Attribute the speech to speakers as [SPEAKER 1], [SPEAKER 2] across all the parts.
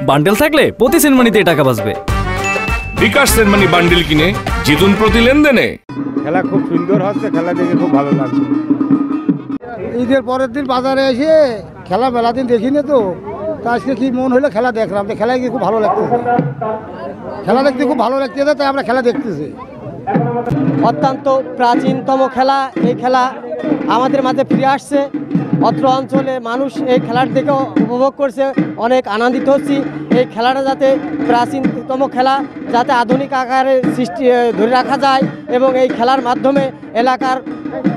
[SPEAKER 1] Bundle থাকলে প্রতি সেনমানিতে টাকা বাঁচবে।
[SPEAKER 2] বিকাশ সেনমানি বান্ডেল কিনে জিতুন প্রতি লেনদেনে।
[SPEAKER 3] খেলা খুব সুন্দর হচ্ছে, খেলা দেখে খুব ভালো লাগছে। ঈদের পরের দিন বাজারে এসে খেলা মেলা দিন দেখিনি তো, আজকে কি মন হলো খেলা দেখলাম, খেলা গিয়ে খুব ভালো লাগতেছে, খেলা দেখতে খুব ভালো লাগতেছে, তাই আমরা খেলা দেখতেছি।
[SPEAKER 4] অত্যন্ত প্রাচীনতম খেলা, এই খেলা আমাদের মাঝে ফিরে আসছে। অত্র অঞ্চলে মানুষ এই খেলার দিকে উপভোগ করছে, অনেক আনন্দিত হচ্ছি। এই খেলাটা যাতে প্রাচীনতম খেলা যাতে আধুনিক আকারে সৃষ্টি ধরে রাখা যায় এবং এই খেলার মাধ্যমে এলাকার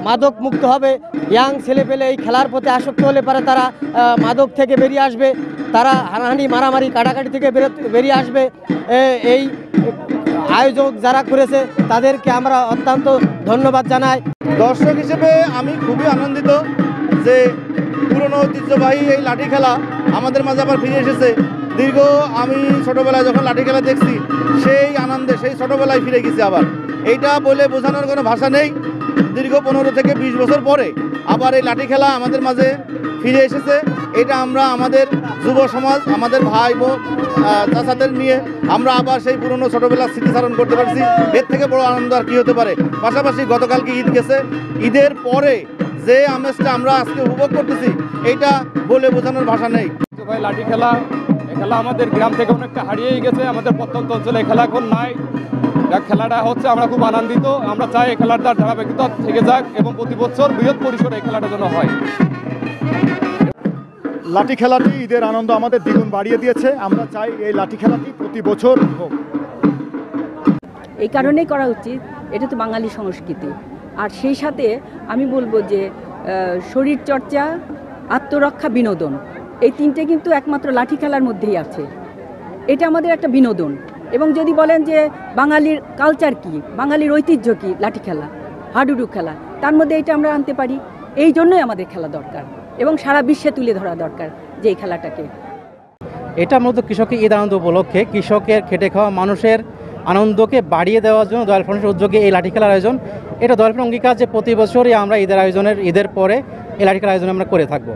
[SPEAKER 4] মাদক মুক্ত হবে। ইয়াং ছেলেপেলে এই খেলার প্রতি আসক্ত হলে পারে তারা মাদক থেকে বেরিয়ে আসবে, তারা হানাহানি মারামারি কাটাকাটি থেকে বেরিয়ে আসবে। এই আয়োজক যারা করেছে তাদেরকে আমরা অত্যন্ত ধন্যবাদ জানাই।
[SPEAKER 5] দর্শক হিসেবে আমি খুবই আনন্দিত যে পুরনো ঐতিহ্যবাহী এই লাঠি খেলা আমাদের মাঝে আবার ফিরে এসেছে। দীর্ঘ আমি ছোটোবেলায় যখন লাঠি খেলা দেখছি সেই আনন্দে সেই ছোটোবেলায় ফিরে গেছি আবার। এইটা বলে বোঝানোর কোনো ভাষা নেই। দীর্ঘ 15 থেকে 20 বছর পরে আবার এই লাঠি খেলা আমাদের মাঝে ফিরে এসেছে। এটা আমরা আমাদের যুব সমাজ, আমাদের ভাই বোন চাচাদের নিয়ে আমরা আবার সেই পুরনো ছোটোবেলার স্মৃতিচারণ করতে পারছি। এর থেকে বড় আনন্দ আর কী হতে পারে। পাশাপাশি গতকালকে ঈদ গেছে, ঈদের পরে যে আমেজটা আমরা আজকে উপভোগ করতেছি এইটা বলে বোঝানোর ভাষা নেই।
[SPEAKER 6] ভাই লাঠি খেলা, এই খেলা আমাদের গ্রাম থেকে অনেকটা হারিয়েই গেছে, আমাদের প্রত্যন্ত অঞ্চলে খেলা এখন নাই। খেলাটা হচ্ছে আমরা খুব আনন্দিত, আমরা চাই এই খেলাটা ধারাবাহিকতা থেকে যাক এবং প্রতি বছর বৃহৎ পরিসরে এই খেলাটা যেন হয়।
[SPEAKER 7] লাঠি খেলাটি ঈদের আনন্দ আমাদের দ্বিগুণ বাড়িয়ে দিয়েছে। আমরা চাই এই লাঠি খেলাটি প্রতি বছর হোক।
[SPEAKER 8] এই কারণেই করা উচিত, এটা তো বাঙালি সংস্কৃতি। আর সেই সাথে আমি বলবো যে শরীর চর্চা, আত্মরক্ষা, বিনোদন, এই তিনটে কিন্তু একমাত্র লাঠি খেলার মধ্যেই আছে। এটা আমাদের একটা বিনোদন। এবং যদি বলেন যে বাঙালির কালচার কি, বাঙালির ঐতিহ্য কি, লাঠি খেলা, হাডুডু খেলা, তার মধ্যে এটা আমরা আনতে পারি। এই জন্যই আমাদের খেলা দরকার এবং সারা বিশ্বে তুলে ধরা দরকার যে এই খেলাটাকে।
[SPEAKER 4] এটা মূলত কৃষকের ঈদ আনন্দ উপলক্ষে কৃষকের খেটে খাওয়া মানুষের আনন্দকে বাড়িয়ে দেওয়ার জন্য দয়াল ফাউন্ডেশনের উদ্যোগে এই লাঠি খেলার আয়োজন। এটা দয়াল ফাউন্ডেশনের অঙ্গীকার যে প্রতি বছরই আমরা ঈদের পরে এই লাঠি খেলার আয়োজন আমরা করে থাকবো।